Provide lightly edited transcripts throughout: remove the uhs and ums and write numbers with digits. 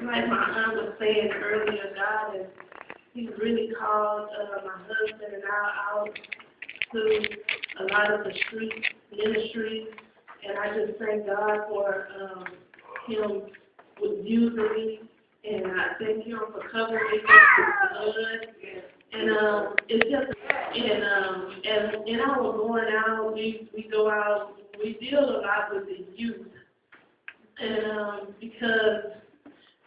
Like my aunt was saying earlier, God has He's really called my husband and I out to a lot of the street ministries, and I just thank God for Him with using me, and I thank Him for covering me with His blood. And it's just and I was going out. We go out. We deal a lot with the youth, and because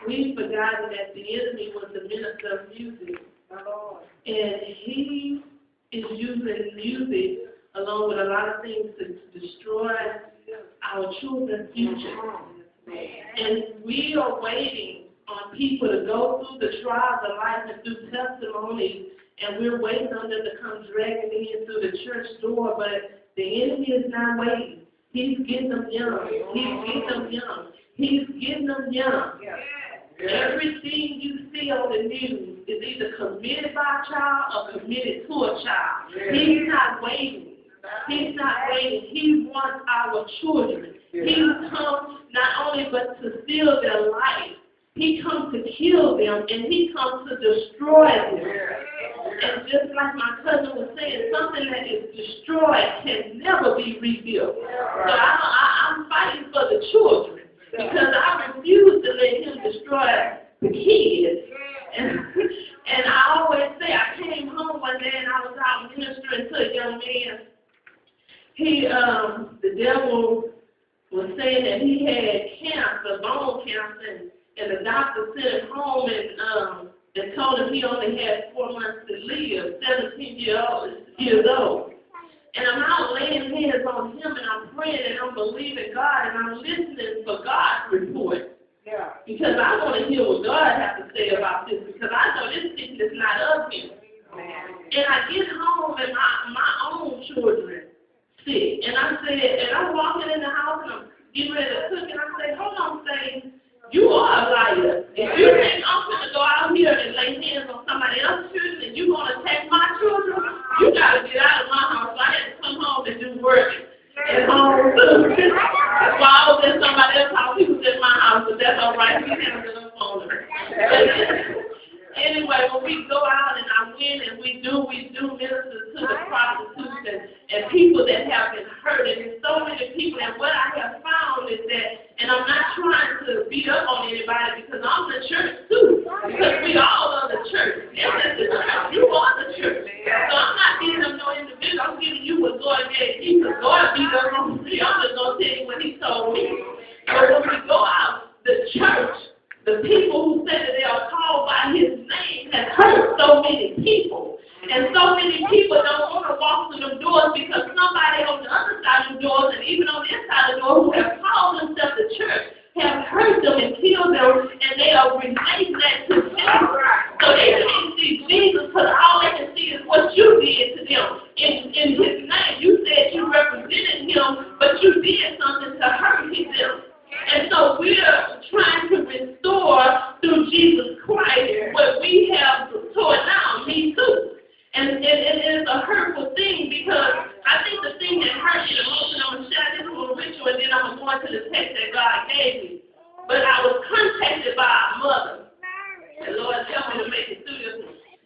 we've forgotten that the enemy was the minister of music, and he is using music along with a lot of things to destroy our children's future. And we are waiting on people to go through the trials of life and through testimonies, and we're waiting on them to come dragging in through the church door, but the enemy is not waiting. He's getting them young. He's getting them young. He's getting them young. Everything you see on the news is either committed by a child or committed to a child. He's not waiting. He's not waiting. He wants our children. He comes not only but to steal their life. He comes to kill them, and he comes to destroy them. And just like my cousin was saying, something that is destroyed can never be rebuilt. So I'm fighting for the children, because I refuse to let him destroy the kids. And I always say, I came home one day and I was out ministering to a young man. The devil was saying that he had cancer, bone cancer, and the doctor sent him home and told him he only had 4 months to live, 17 years old. And I'm out laying hands on him, and I'm praying, and I'm believing God, and I'm listening for God's report. Yeah. Because I want to hear what God has to say about this, because I know this sickness is not of him. And I get home, and my own children sick. And I said, and I'm walking in the house, and I'm getting ready to cook, and I say, hold on, Satan. You are a liar. If you think I'm going to go out here and lay hands on somebody else's children and you're going to attack my children, you got to get out of my house. So I had to come home and do work at home too. While I was in somebody else's house, he was in my house, but that's all right. He handled it on her. Anyway, when we go out and I win and we do minister to the prostitutes and people that have been hurt, and there's so many people, and what I have found is that, and I'm not trying to beat up on anybody because I'm the church too, because we all are the church. This is the church. You are the church. So I'm not giving them no individual. I'm giving you what God gave me, because God beat up on me. I'm just going to tell you what he told me. But when we go out, the church, the people who say that they are called by his name has hurt so many people. And so many people don't want to walk through the doors because somebody on the other side of the doors and even on this side of the door who have called themselves the church have hurt them and killed them, and they are relating that to Jesus. So they can't see Jesus because all they can see is what you did to them. In his name, you said you represented him, but you did something to hurt them. And so we're trying to restore through Jesus Christ what we have torn down, me too. And it is a hurtful thing, because I think the thing that hurt me the most, and I'm going to share this one with you, and then I'm going to go into the text that God gave me. But I was contacted by a mother. The Lord helped me to make it through this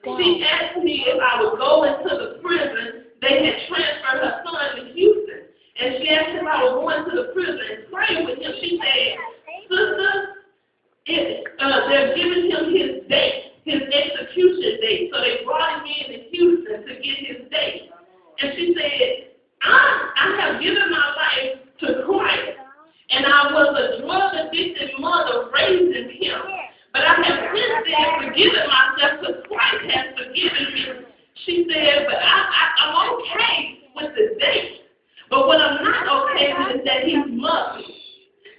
one. She asked me if I would go into the prison. They had transferred her son to Houston. And she asked if I was going to the prison and pray with him. She said, Sister, they're giving him his date, his execution date. So they brought him in to Houston to get his date. And she said, I have given my life to Christ. And I was a drug-addicted mother raising him. But I have since then forgiven myself because Christ has forgiven me. She said, but I'm okay with the date. But what I'm not okay with is that he's Muslim.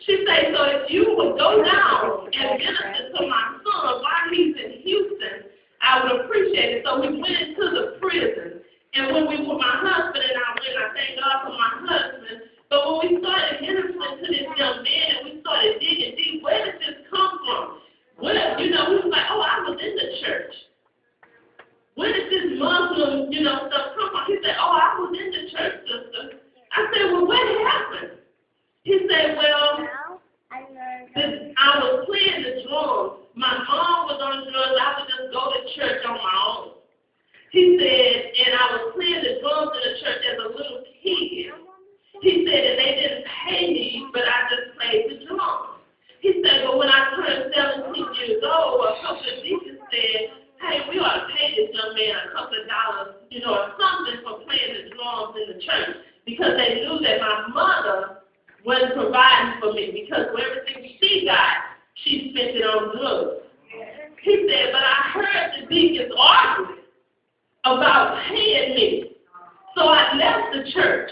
She said, so if you would go down and minister to my son while he's in Houston, I would appreciate it. So we went into the prison. And when we were, my husband and I thank God for my husband. But when we started ministering to this young man and we started digging deep, where did this come from? Well, we was like, oh, I was in the church. Where did this Muslim, stuff come from? He said, oh, I was in the church, sister. I said, well, what happened? He said, well, I was playing the drums years old, a couple of deacons said, hey, we ought to pay this young man a couple of dollars, or something for playing the drums in the church, because they knew that my mother wasn't providing for me, because for everything she got, she spent it on drugs. He said, but I heard the deacons arguing about paying me, so I left the church.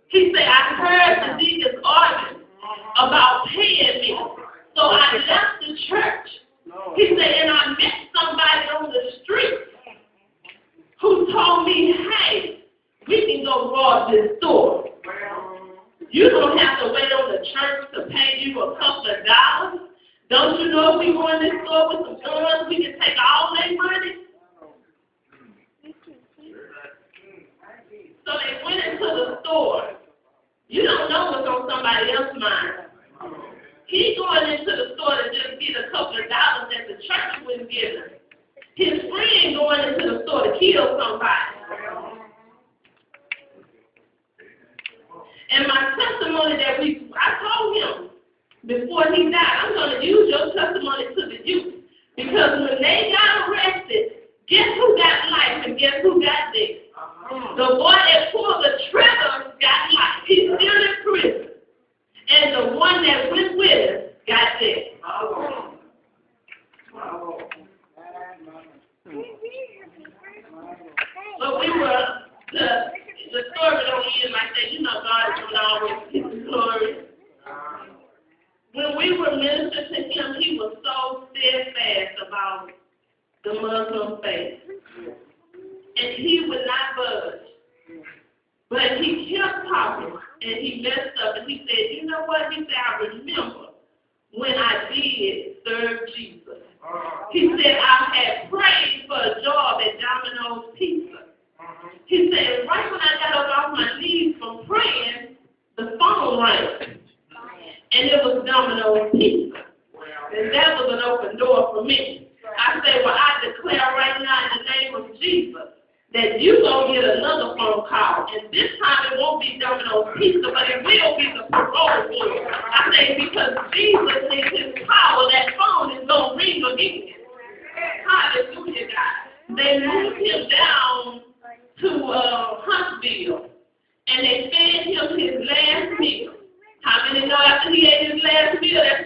He said, I heard the deacons arguing about paying me, so I left the church. He said, and I met somebody on the street who told me, hey, we can go rob this store. You don't have to wait on the church to pay you a couple of dollars. Don't you know if we go in this store with some guns, we can take all their money? So they went into the store. You don't know what's on somebody else's mind. He going into the store to just get a couple of dollars that the church wouldn't give him. His friend going into the store to kill somebody. And my testimony that I told him before he died, I'm going to use your testimony to the youth. Because when they got arrested, guess who got life and guess who got death? The boy that pulled the trigger got life. He's still in prison. And the one that went with him got death. But we were, the story don't end like that. You know God is going to always get the glory. When we were ministering to him, he was so steadfast about the Muslim faith. And he would not budge. But he kept talking, and he messed up, and he said, you know what? He said, I remember when I did serve Jesus. He said, I had prayed for a job at Domino's Pizza. He said, right when I got up off my knees from praying, the phone rang. And it was Domino's Pizza. And that was an open door for me. I said, well, I declare right now in the name of Jesus that you're going to get another phone call. And this time it won't be Domino's Pizza, but it will be the parole board. I say because Jesus needs his power, that phone is going to ring again. Hallelujah, God. They moved him down to Huntsville, and they fed him his last meal. How many know after he ate his last meal, that